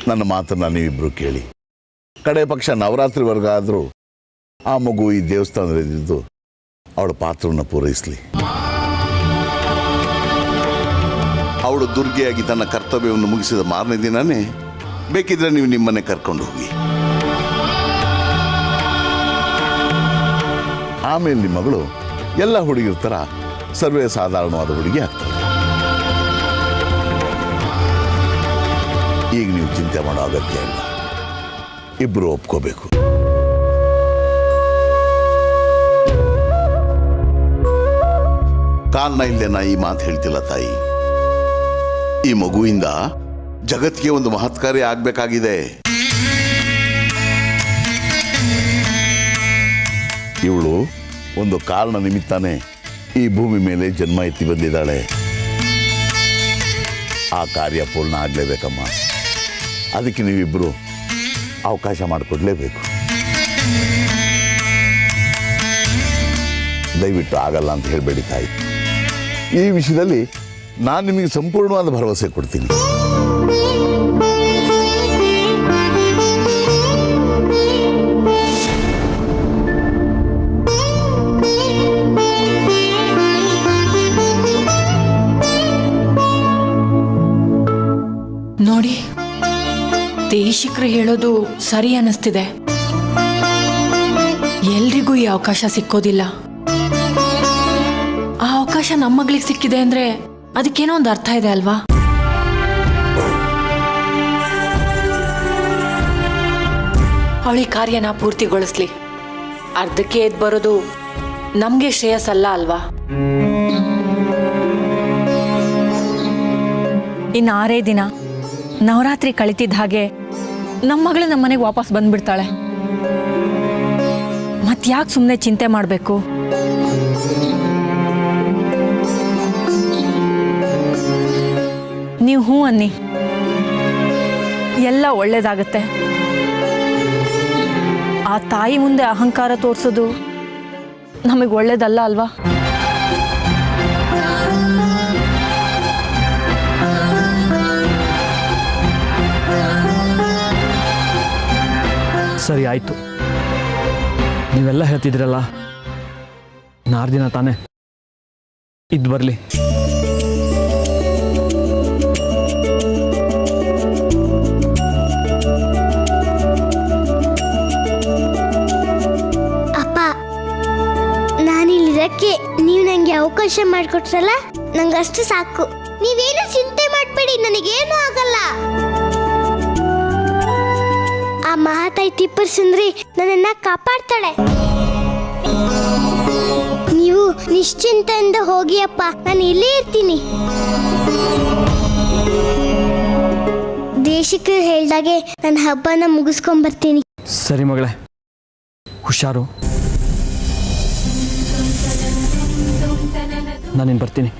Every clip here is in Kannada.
ನನ್ನ ಮಾತನ್ನು ನೀವಿಬ್ಬರು ಕೇಳಿ. ಕಡೆ ಪಕ್ಷ ನವರಾತ್ರಿವರೆಗಾದರೂ ಆ ಮಗು ಈ ದೇವಸ್ಥಾನದಲ್ಲಿದ್ದು ಅವಳ ಪಾತ್ರವನ್ನು ಪೂರೈಸಲಿ. ಅವಳು ದುರ್ಗೆಯಾಗಿ ತನ್ನ ಕರ್ತವ್ಯವನ್ನು ಮುಗಿಸಿದ ಮಾರನೇ ದಿನನೇ ಬೇಕಿದ್ರೆ ನೀವು ನಿಮ್ಮನ್ನೇ ಕರ್ಕೊಂಡು ಹೋಗಿ. ಆಮೇಲೆ ನಿಮ್ಮ ಮಗಳು ಎಲ್ಲ ಹುಡುಗಿರ ಥರ ಸರ್ವೇ ಸಾಧಾರಣವಾದ ಹುಡುಗಿ ಆಗ್ತಾಳೆ. ಈಗ ನೀವು ಚಿಂತೆ ಮಾಡೋ ಅಗತ್ಯ ಇಲ್ಲ, ಇಬ್ಬರು ಒಪ್ಕೋಬೇಕು. ಕಾರಣ ಇಲ್ಲದೆ ನಾ ಈ ಮಾತು ಹೇಳ್ತಿಲ್ಲ ತಾಯಿ. ಈ ಮಗುವಿಂದ ಜಗತ್ತಿಗೆ ಒಂದು ಮಹತ್ಕಾರ್ಯ ಆಗ್ಬೇಕಾಗಿದೆ. ಇವಳು ಒಂದು ಕಾರಣ ನಿಮಿತ್ತನೇ ಈ ಭೂಮಿ ಮೇಲೆ ಜನ್ಮ ಎತ್ತಿ ಬಂದಿದ್ದಾಳೆ. ಆ ಕಾರ್ಯ ಪೂರ್ಣ ಆಗಲೇಬೇಕಮ್ಮ. ಅದಕ್ಕೆ ನೀವಿಬ್ಬರು ಅವಕಾಶ ಮಾಡಿಕೊಡ್ಲೇಬೇಕು. ದಯವಿಟ್ಟು ಆಗಲ್ಲ ಅಂತ ಹೇಳಬೇಡಿ ತಾಯಿ. ಈ ವಿಷಯದಲ್ಲಿ ನಾನು ನಿಮಗೆ ಸಂಪೂರ್ಣವಾದ ಭರವಸೆ ಕೊಡ್ತೀನಿ. ನೋಡಿ, ದೇಶಿಕರು ಹೇಳೋದು ಸರಿ ಅನ್ನಿಸ್ತಿದೆ. ಎಲ್ರಿಗೂ ಈ ಅವಕಾಶ ಸಿಕ್ಕೋದಿಲ್ಲ. ಆ ಅವಕಾಶ ನಮ್ಮ ಮಗಳಿಗೆ ಸಿಕ್ಕಿದೆ ಅಂದ್ರೆ ಅದಕ್ಕೇನೋ ಒಂದು ಅರ್ಥ ಇದೆ ಅಲ್ವಾ? ಅವಳಿ ಕಾರ್ಯನ ಪೂರ್ತಿಗೊಳಿಸ್ಲಿ. ಅರ್ಧಕ್ಕೆ ಎದ್ದು ಬರೋದು ನಮ್ಗೆ ಶ್ರೇಯಸ್ಸಲ್ಲ ಅಲ್ವಾ? ಇನ್ನು 6 ದಿನ ನವರಾತ್ರಿ ಕಳಿತಿದ್ದ ಹಾಗೆ ನಮ್ಮ ಮಗಳು ನಮ್ಮ ಮನೆಗೆ ವಾಪಸ್ ಬಂದ್ಬಿಡ್ತಾಳೆ. ಮತ್ಯಾಕೆ ಸುಮ್ಮನೆ ಚಿಂತೆ ಮಾಡಬೇಕು? ನೀವು ಹ್ಞೂ ಅನ್ನಿ, ಎಲ್ಲ ಒಳ್ಳೇದಾಗತ್ತೆ. ಆ ತಾಯಿ ಮುಂದೆ ಅಹಂಕಾರ ತೋರಿಸೋದು ನಮಗೆ ಒಳ್ಳೇದಲ್ಲ ಅಲ್ವಾ? ಸರಿ ಆಯಿತು, ನೀವೆಲ್ಲ ಹೇಳ್ತಿದ್ರಲ್ಲ, 4 ದಿನ ತಾನೇ ಇದ್ದು ಬರಲಿ. ಅಪ್ಪ, ನಾನಿಲ್ಲಿರಕ್ಕೆ ನೀವು ನನಗೆ ಅವಕಾಶ ಮಾಡಿಕೊಟ್ರಲ್ಲ, ನಂಗಷ್ಟು ಸಾಕು. ನೀವೇನು ಚಿಂತೆ ಮಾಡಬೇಡಿ, ನನಗೇನು ಆಗಲ್ಲ. ಆ ಮಹಾತಾಯಿ ತಿಪ್ಪರ್ ಸುಂದ್ರಿ ನನ್ನನ್ನ ಕಾಪಾಡ್ತಾಳೆ. ನೀವು ನಿಶ್ಚಿಂತೆಯಿಂದ ಹೋಗಿ ಅಪ್ಪ, ನಾನು ಇಲ್ಲೇ ಇರ್ತೀನಿ. ದೇಶಿಕರು ಹೇಳ್ದಾಗೆ ನನ್ನ ಹಬ್ಬನ ಮುಗಿಸ್ಕೊಂಡ್ ಬರ್ತೀನಿ. ಸರಿ ಮಗಳೇ, ಹುಷಾರು. ನಾನಿನ್ನು ಬರ್ತೀನಿ.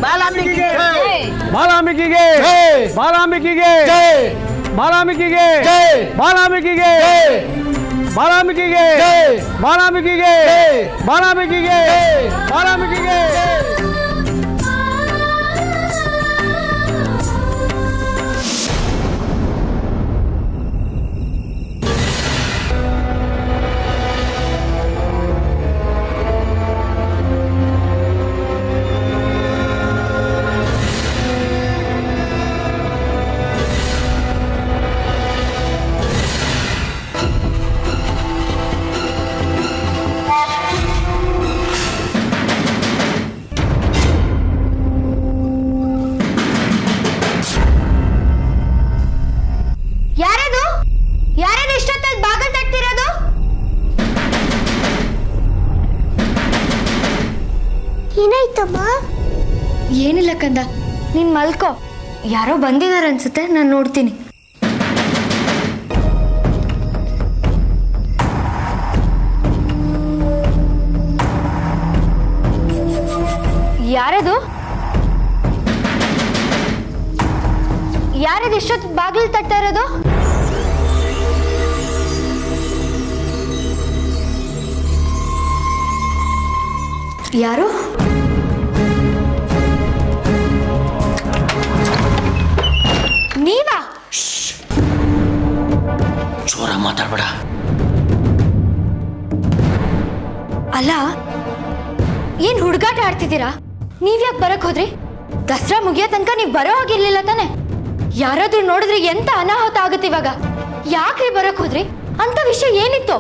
ಬಾಲಾಂಬಿಕೆಗೆ ಬಾಲಾಂಬಿಕೆಗೆ ಬಾಲಾಂಬಿಕೆಗೆ ಬಾಲಾಂಬಿಕೆಗೆ ಬಾಲಾಂಬಿಕೆಗೆ ಬಾಲಾಂಬಿಕೆಗೆ ಬಾಲಾಂಬಿಕೆಗೆ ಬಾಲಾಂಬಿಕೆಗೆ ಬಾಲಾಂಬಿಕೆಗೆ. ಯಾರದು ಯಾರದು ಇಷ್ಟೊತ್ತಲ್ಲಿ ಬಾಗಿಲು ತಟ್ತಿರೋದು? ಏನಾಯ್ತಮ್ಮ? ಏನಿಲ್ಲ ಕಂದ, ನೀನ್ ಮಲ್ಕೋ. ಯಾರೋ ಬಂದಿದಾರ ಅನ್ಸುತ್ತೆ, ನಾನು ನೋಡ್ತೀನಿ. ಯಾರದು ಯಾರದು ಇಷ್ಟೊತ್ತು ಬಾಗಿಲು ತಟ್ತಾ ಇರೋದು? ಯಾರು? ಹುಡುಗಾಟ ಆಡ್ತಿದ್ದೀರಾ? ನೀವ್ಯಾಕೆ ಬರಕ್ ಹೋದ್ರಿ? ದಸರಾ ಮುಗಿಯೋ ತನಕ ನೀವು ಬರೋ ಹೋಗಿರ್ಲಿಲ್ಲ ತಾನೆ? ಯಾರಾದ್ರೂ ನೋಡಿದ್ರೆ ಎಂತ ಅನಾಹುತ ಆಗುತ್ತೆ ಇವಾಗ. ಯಾಕ್ರಿ ಬರಕ್ ಹೋದ್ರಿ? ಅಂತ ವಿಷಯ ಏನಿತ್ತು?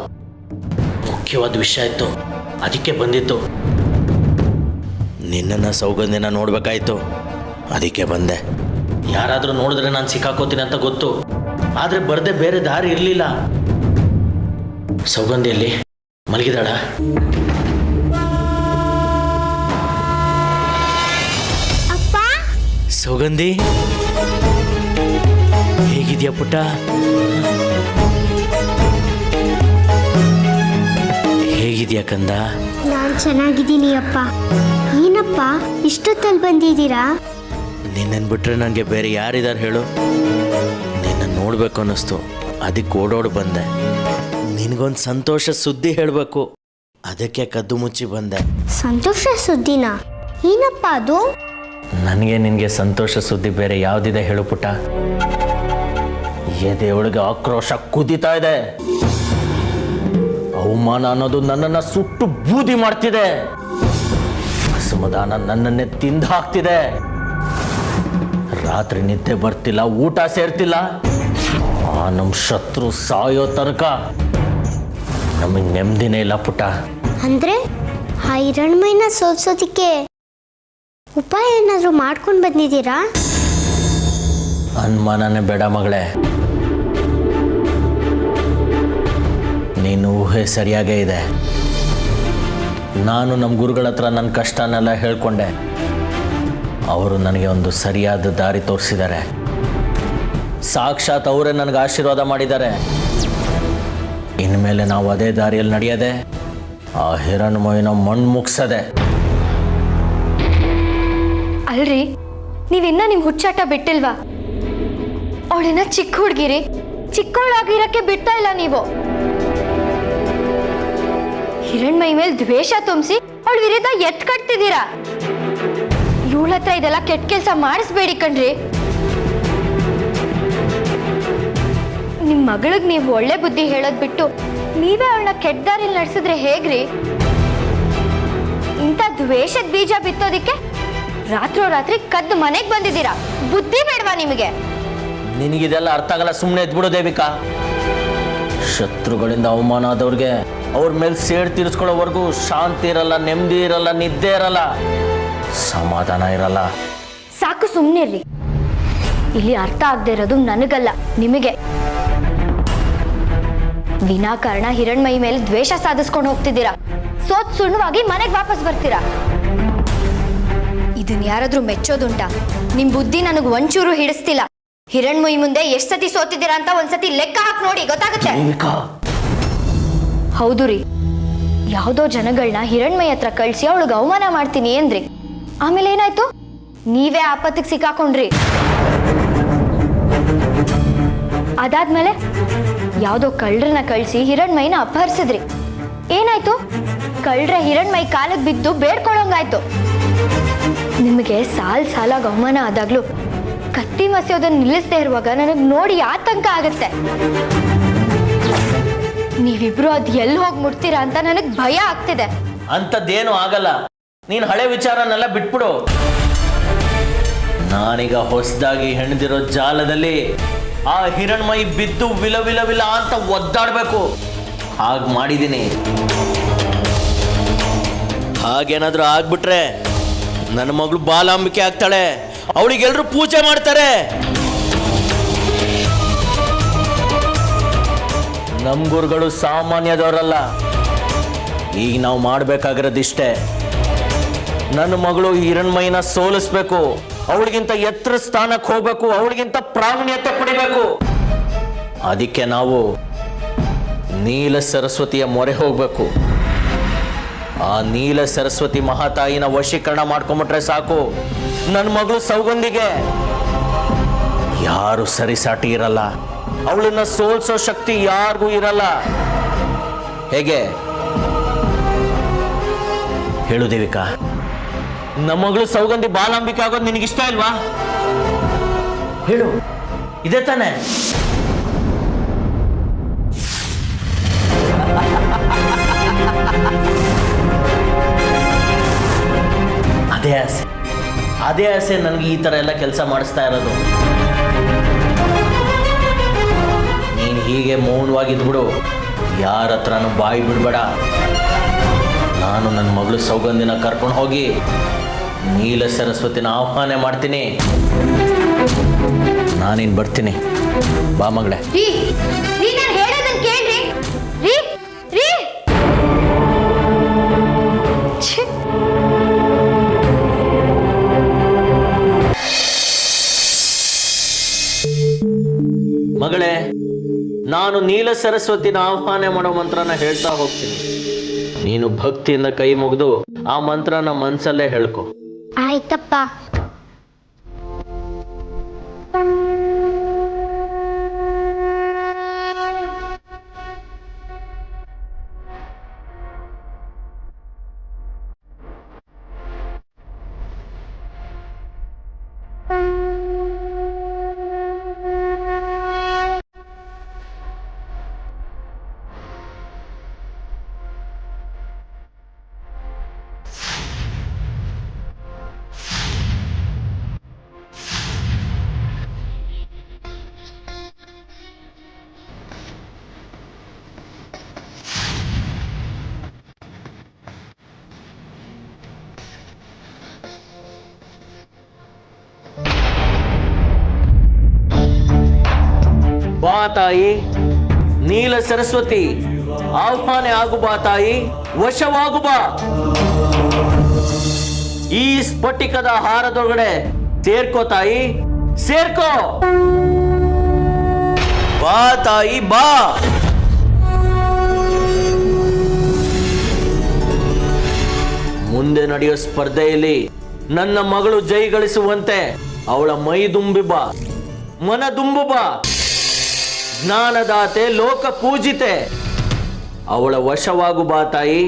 ಮುಖ್ಯವಾದ ವಿಷಯ ಇತ್ತು, ಅದಕ್ಕೆ ಬಂದಿತ್ತು. ನಿನ್ನನ್ನು ಸೌಗಂಧಿನ ನೋಡ್ಬೇಕಾಯ್ತು, ಅದಕ್ಕೆ ಬಂದೆ. ಯಾರಾದರೂ ನೋಡಿದ್ರೆ ನಾನು ಸಿಕ್ಕಾಕೋತೀನಿ ಅಂತ ಗೊತ್ತು, ಆದರೆ ಬರದೆ ಬೇರೆ ದಾರಿ ಇರಲಿಲ್ಲ. ಸೌಗಂಧಿಯಲ್ಲಿ ಮಲಗಿದಾಳ? ಅಪ್ಪ, ಸೌಗಂಧಿ, ಹೇಗಿದ್ಯಾ ಪುಟ್ಟ? ಹೇಗಿದ್ಯಾ ಕಂದ? ನಾನು ಚೆನ್ನಾಗಿದ್ದೀನಿ ಅಪ್ಪ. ಏನಪ್ಪ ಇಷ್ಟೊತ್ತಲ್ಲಿ ಬಂದಿದ್ದೀರಾ? ನಿನ್ನನ್ನು ಬಿಟ್ರೆ ನನಗೆ ಬೇರೆ ಯಾರಿದ್ದಾರೆ ಹೇಳು? ನಿನ್ನನ್ನು ನೋಡಬೇಕು ಅನ್ನಿಸ್ತು, ಅದಕ್ಕೆ ಓಡೋಡು ಬಂದೆ. ನಿನಗೊಂದು ಸಂತೋಷ ಸುದ್ದಿ ಹೇಳಬೇಕು, ಅದಕ್ಕೆ ಕದ್ದು ಮುಚ್ಚಿ ಬಂದೆ. ಸಂತೋಷ ಸುದ್ದಿನ? ಏನಪ್ಪ ಅದು? ನನಗೆ ನಿನಗೆ ಸಂತೋಷ ಸುದ್ದಿ ಬೇರೆ ಯಾವುದಿದೆ ಹೇಳು ಪುಟ್ಟ? ಎದೆಯೊಳಗೆ ಆಕ್ರೋಶ ಕುದೀತಾ ಇದೆ. ಅವಮಾನ ಅನ್ನೋದು ನನ್ನನ್ನು ಸುಟ್ಟು ಬೂದಿ ಮಾಡ್ತಿದೆ. ಅಸಮಾಧಾನ ನನ್ನನ್ನೇ ತಿಂದು ಹಾಕ್ತಿದೆ. ರಾತ್ರಿ ನಿದ್ದೆ ಬರ್ತಿಲ್ಲ, ಊಟ ಸೇರ್ತಿಲ್ಲ. ಆ ನಮ್ಮ ಶತ್ರು ಸಾಯೋ ತನಕ ನಮಗೆ ನೆಮ್ಮದಿನೇ ಇಲ್ಲ ಪುಟ್ಟ. ಅಂದ್ರೆ ಆ ಹಿರಣ್ಮಯ್ಯನ ಸೋಲ್ಸೋದಿಕ್ಕೆ ಉಪಾಯ ಏನಾದರೂ ಮಾಡ್ಕೊಂಡು ಬಂದಿದ್ದೀರಾ? ಅನುಮಾನನೇ ಬೇಡ ಮಗಳೇ, ನೀನು ಊಹೆ ಸರಿಯಾಗೇ ಇದೆ. ನಾನು ನಮ್ಮ ಗುರುಗಳ ಹತ್ರ ನನ್ನ ಕಷ್ಟನೆಲ್ಲ ಹೇಳ್ಕೊಂಡೆ. ಅವರು ನನಗೆ ಒಂದು ಸರಿಯಾದ ದಾರಿ ತೋರಿಸಿದ್ದಾರೆ. ಸಾಕ್ಷಾತ್ ಅವರೇ ನನಗೆ ಆಶೀರ್ವಾದ ಮಾಡಿದ್ದಾರೆ. ಇನ್ಮೇಲೆ ನಾವು ಅದೇ ದಾರಿಯಲ್ಲಿ ನಡೆಯದೆ ಆ ಹಿರಣ್ಮಯ್ಯನ ಮಣ್ಣು ಮುಗ್ಸದೆ. ಅಲ್ರಿ, ನೀವಿನ್ನ ನಿಮ್ ಹುಚ್ಚಾಟ ಬಿಟ್ಟಿಲ್ವಾ? ಅವಳಿನ ಚಿಕ್ಕ ಹುಡುಗಿರಿ, ಚಿಕ್ಕವಳಾಗಿರಕ್ಕೆ ಬಿಡ್ತಾ ಇಲ್ಲ ನೀವು. ಹಿರಣ್ಮೈ ಮೇಲೆ ದ್ವೇಷ ತುಂಬಿಸಿ ಅವಳ ವಿರುದ್ಧ ಎತ್ ಕಟ್ತಿದ್ದೀರಾ. ಇವಳ ಹತ್ರ ಇದೆಲ್ಲ ಕೆಟ್ಟ ಕೆಲಸ ಮಾಡಿಸ್ಬೇಡಿ ಕಣ್ರಿ. ನಿಮ್ ಮಗಳಿಗೆ ನೀವು ಒಳ್ಳೆ ಬುದ್ಧಿ ಹೇಳೋದ್ ಬಿಟ್ಟು ನೀವೇ ಅವಳನ್ನ ಕೆಟ್ಟ ದಾರಿಲಿ ನಡೆಸಿದ್ರೆ ಹೇಗ್ರಿ? ಇಂಥ ದ್ವೇಷದ ಬೀಜ ಬಿತ್ತೋದಿಕ್ಕೆ ರಾತ್ರೋರಾತ್ರಿ ಕದ್ದು ಮನೆಗೆ ಬಂದಿದ್ದೀರಾ. ಬುದ್ಧಿ ಬೇಡವಾ ನಿಮಗೆ? ನಿನಗಿದೆಲ್ಲ ಅರ್ಥ ಆಗಲ್ಲ, ಸುಮ್ಮನೆ ಎದ್ಬಿಡು ದೇವಿಕಾ. ಶತ್ರುಗಳಿಂದ ಅವಮಾನ ಆದವ್ರಿಗೆ ಅವ್ರ ಮೇಲೆ ಸೇಡ್ ತೀರಿಸ್ಕೊಳ್ಳೋವರೆಗೂ ಶಾಂತಿ ಇರಲ್ಲ, ನೆಮ್ಮದಿ ಇರಲ್ಲ, ನಿದ್ದೆ ಇರಲ್ಲ, ಸಮಾಧಾನ ಇರಲ್ಲ. ಸಾಕು, ಸುಮ್ಮನಿರ್ರಿ. ಇಲ್ಲಿ ಅರ್ಥ ಆಗದೆ ಇರೋದು ನನಗಲ್ಲ, ನಿಮಗೆ. ವಿನಾಕಾರಣ ಹಿರಣ್ಮೈ ಮೇಲೆ ದ್ವೇಷ ಸಾಧಿಸ್ಕೊಂಡು ಹೋಗ್ತಿದ್ದೀರಾ. ಸೋತ್ ಸುಣ್ಣವಾಗಿ ಮನೆಗೆ ವಾಪಸ್ ಬರ್ತೀರಾ. ಇದನ್ನ ಯಾರಾದ್ರೂ ಮೆಚ್ಚೋದುಂಟಾ? ನಿಮ್ ಬುದ್ಧಿ ನನಗೆ ಒಂಚೂರು ಹಿಡಿಸ್ತಿಲ್ಲ. ಹಿರಣ್ಮೈ ಮುಂದೆ ಎಷ್ಟ್ ಸತಿ ಸೋತಿದ್ದೀರಾ ಅಂತ ಒಂದ್ಸತಿ ಲೆಕ್ಕ ಹಾಕಿ ನೋಡಿ, ಗೊತ್ತಾಗುತ್ತೆ. ಹೌದು ರೀ, ಯಾವುದೋ ಜನಗಳನ್ನ ಹಿರಣ್ಮೈ ಹತ್ರ ಕಳ್ಸಿ ಅವಳಿಗೆ ಅವಮಾನ ಮಾಡ್ತೀನಿ ಅಂದ್ರಿ. ಆಮೇಲೆ ಏನಾಯ್ತು? ನೀವೇ ಆಪತ್ತಿಗೆ ಸಿಕ್ಕಾಕೊಂಡ್ರಿ. ಅದಾದ್ಮೇಲೆ ಯಾವುದೋ ಕಳ್ಳರನ್ನ ಕಳಿಸಿ ಹಿರಣ್ಮೈನ ಅಪಹರಿಸಿದ್ರಿ. ಏನಾಯ್ತು? ಕಳ್ಳರ ಹಿರಣ್ಮೈ ಕಾಲಕ್ಕೆ ಬಿದ್ದು ಬೇಡ್ಕೊಳ್ಳೋಂಗಾಯ್ತು. ನಿಮಗೆ ಸಾಲಾಗ ಅವಮಾನ ಆದಾಗ್ಲೂ ಕತ್ತಿ ಮಸಿಯೋದನ್ನ ನಿಲ್ಲಿಸದೆ ಇರುವಾಗ ನನಗೆ ನೋಡಿ ಆತಂಕ ಆಗತ್ತೆ. ನೀವಿಬ್ರು ಅದ್ ಎಲ್ಲಿ ಹೋಗಿ ಮುಟ್ತೀರಾ ಅಂತ ನನಗೆ ಭಯ ಆಗ್ತಿದೆ. ಅಂಥದ್ದೇನು ಆಗಲ್ಲ, ನೀನು ಹಳೆ ವಿಚಾರನೆಲ್ಲ ಬಿಟ್ಬಿಡು. ನಾನೀಗ ಹೊಸದಾಗಿ ಹೆಣ್ದಿರೋ ಜಾಲದಲ್ಲಿ ಆ ಹಿರಣ್ಮೈ ಬಿದ್ದು ವಿಲ ವಿಲ ವಿಲ ಅಂತ ಒದ್ದಾಡ್ಬೇಕು, ಹಾಗೆ ಮಾಡಿದ್ದೀನಿ. ಹಾಗೇನಾದ್ರೂ ಆಗ್ಬಿಟ್ರೆ ನನ್ನ ಮಗಳು ಬಾಲಾಂಬಿಕೆ ಆಗ್ತಾಳೆ, ಅವಳಿಗೆಲ್ಲರೂ ಪೂಜೆ ಮಾಡ್ತಾರೆ. ನಮ್ಮ ಗುರುಗಳು ಸಾಮಾನ್ಯದವರಲ್ಲ. ಈಗ ನಾವು ಮಾಡಬೇಕಾಗಿರೋದಿಷ್ಟೇ, ನನ್ನ ಮಗಳು ಹಿರಣ್ಮೈನ ಸೋಲಿಸ್ಬೇಕು, ಅವಳಿಗಿಂತ ಎತ್ತರ ಸ್ಥಾನಕ್ಕೆ ಹೋಗ್ಬೇಕು, ಅವಳಿಗಿಂತ ಪ್ರಾವೀಣ್ಯತೆ ಪಡಿಬೇಕು. ಅದಕ್ಕೆ ನಾವು ನೀಲ ಸರಸ್ವತಿಯ ಮೊರೆ ಹೋಗ್ಬೇಕು. ಆ ನೀಲ ಸರಸ್ವತಿ ಮಹಾತಾಯಿನ ವಶೀಕರಣ ಮಾಡ್ಕೊಂಬಿಟ್ರೆ ಸಾಕು, ನನ್ನ ಮಗಳು ಸೌಗಂಧಿಗೆ ಯಾರು ಸರಿಸಾಟಿ ಇರಲ್ಲ. ಅವಳನ್ನ ಸೋಲ್ಸೋ ಶಕ್ತಿ ಯಾರಿಗೂ ಇರಲ್ಲ. ಹೇಗೆ ಹೇಳು ದೇವಿಕಾ? ನಮ್ಮ ಮಗಳು ಸೌಗಂಧಿ ಬಾಲಾಂಬಿಕೆ ಆಗೋದು ನಿನಗಿಷ್ಟ ಇಲ್ವಾ? ಹೇಳು, ಇದೇ ತಾನೆ? ಅದೇ ಆಸೆ ನನಗೆ ಈ ಥರ ಎಲ್ಲ ಕೆಲಸ ಮಾಡಿಸ್ತಾ ಇರೋದು. ನೀನು ಹೀಗೆ ಮೌನವಾಗಿದ್ಬಿಡು, ಯಾರ ಹತ್ರನೂ ಬಾಯಿ ಬಿಡಬೇಡ. ನಾನು ನನ್ನ ಮಗಳು ಸೌಗಂಧಿನ ಕರ್ಕೊಂಡು ಹೋಗಿ ನೀಲ ಸರಸ್ವತಿನ ಆಹ್ವಾನ ಮಾಡ್ತೀನಿ. ನಾನಿನ್ ಬರ್ತೀನಿ, ಬಾ ಮಗಳೇ. ರೀ ನಾನು ಹೇಳೋದನ್ನ ಕೇಳ್ರಿ. ರೀ ರೀ ಛೀ. ಮಗಳೇ, ನಾನು ನೀಲ ಸರಸ್ವತಿನ ಆಹ್ವಾನ ಮಾಡೋ ಮಂತ್ರನ ಹೇಳ್ತಾ ಹೋಗ್ತೀನಿ. ನೀನು ಭಕ್ತಿಯಿಂದ ಕೈ ಮುಗಿದು ಆ ಮಂತ್ರನ ಮನಸ್ಸಲ್ಲೇ ಹೇಳ್ಕೊ. ಆಯ್ತಪ್ಪ. ಬಾ ತಾಯಿ ನೀಲ ಸರಸ್ವತಿ, ಆಹ್ವಾನ ಆಗು ಬಾ ತಾಯಿ, ವಶವಾಗು ಬಾ. ಈ ಸ್ಫಟಿಕದ ಹಾರದೊಳಗಡೆ ಸೇರ್ಕೋ ತಾಯಿ, ಸೇರ್ಕೋ. ಬಾ ತಾಯಿ ಬಾ. ಮುಂದೆ ನಡೆಯೋ ಸ್ಪರ್ಧೆಯಲ್ಲಿ ನನ್ನ ಮಗಳು ಜೈ ಗಳಿಸುವಂತೆ ಅವಳ ಮೈ ದುಂಬಿ ಬಾ, ಮನ ದುಂಬು ಬಾ. ಜ್ಞಾನದಾತೆ, ಲೋಕ ಪೂಜಿತೆ, ಅವಳ ವಶವಾಗು ಬಾ ತಾಯಿ.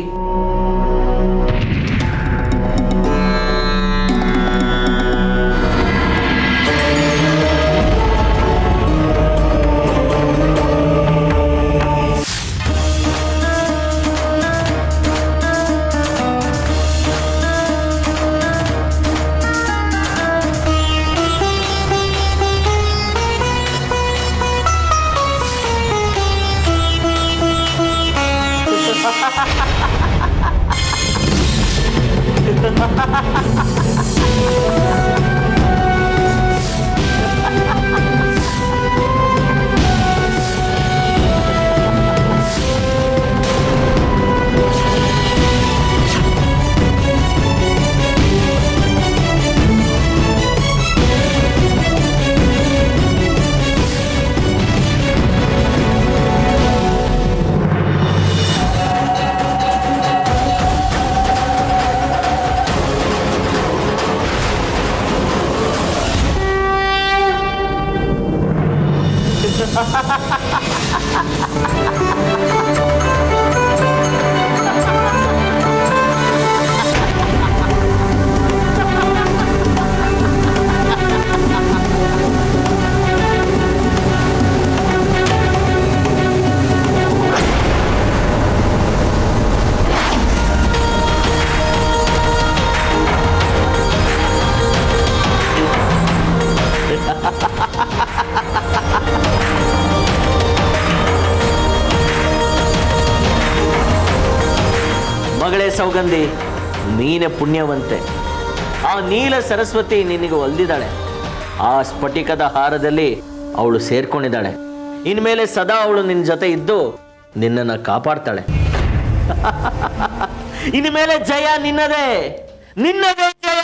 ಮಗಳೇ ಸೌಗಂಧಿ, ನೀನೆ ಪುಣ್ಯವಂತೆ. ಆ ನೀಲ ಸರಸ್ವತಿ ನಿನಗೆ ಒಲ್ದಿದ್ದಾಳೆ. ಆ ಸ್ಫಟಿಕದ ಹಾರದಲ್ಲಿ ಅವಳು ಸೇರ್ಕೊಂಡಿದ್ದಾಳೆ. ಇನ್ಮೇಲೆ ಸದಾ ಅವಳು ನಿನ್ನ ಜೊತೆ ಇದ್ದು ನಿನ್ನನ್ನು ಕಾಪಾಡ್ತಾಳೆ. ಇನ್ಮೇಲೆ ಜಯ ನಿನ್ನದೇ, ನಿನ್ನದೇ ಜಯ.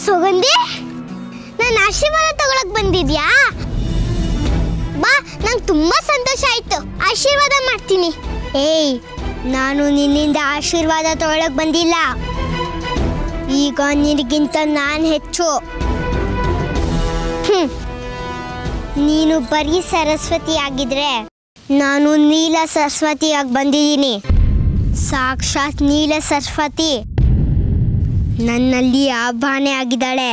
ಸುಗಂಧಿ, ನನ್ನ ಆಶೀರ್ವಾದ ತಗೊಳಕ್ ಬಂದಿದ್ಯಾ? ಬಾ, ನಂಗೆ ತುಂಬಾ ಸಂತೋಷ ಆಯ್ತು. ಆಶೀರ್ವಾದ ಮಾಡ್ತೀನಿ. ಏಯ್, ನಾನು ನಿನ್ನಿಂದ ಆಶೀರ್ವಾದ ತಗೊಳಕ್ ಬಂದಿಲ್ಲ. ಈಗ ನಿನಗಿಂತ ನಾನು ಹೆಚ್ಚು. ನೀನು ಬರೀ ಸರಸ್ವತಿ ಆಗಿದ್ರೆ ನಾನು ನೀಲ ಸರಸ್ವತಿಯಾಗಿ ಬಂದಿದ್ದೀನಿ. ಸಾಕ್ಷಾತ್ ನೀಲ ಸರಸ್ವತಿ ನನ್ನಲ್ಲಿ ಆಭಾನೆ ಆಗಿದ್ದಾಳೆ.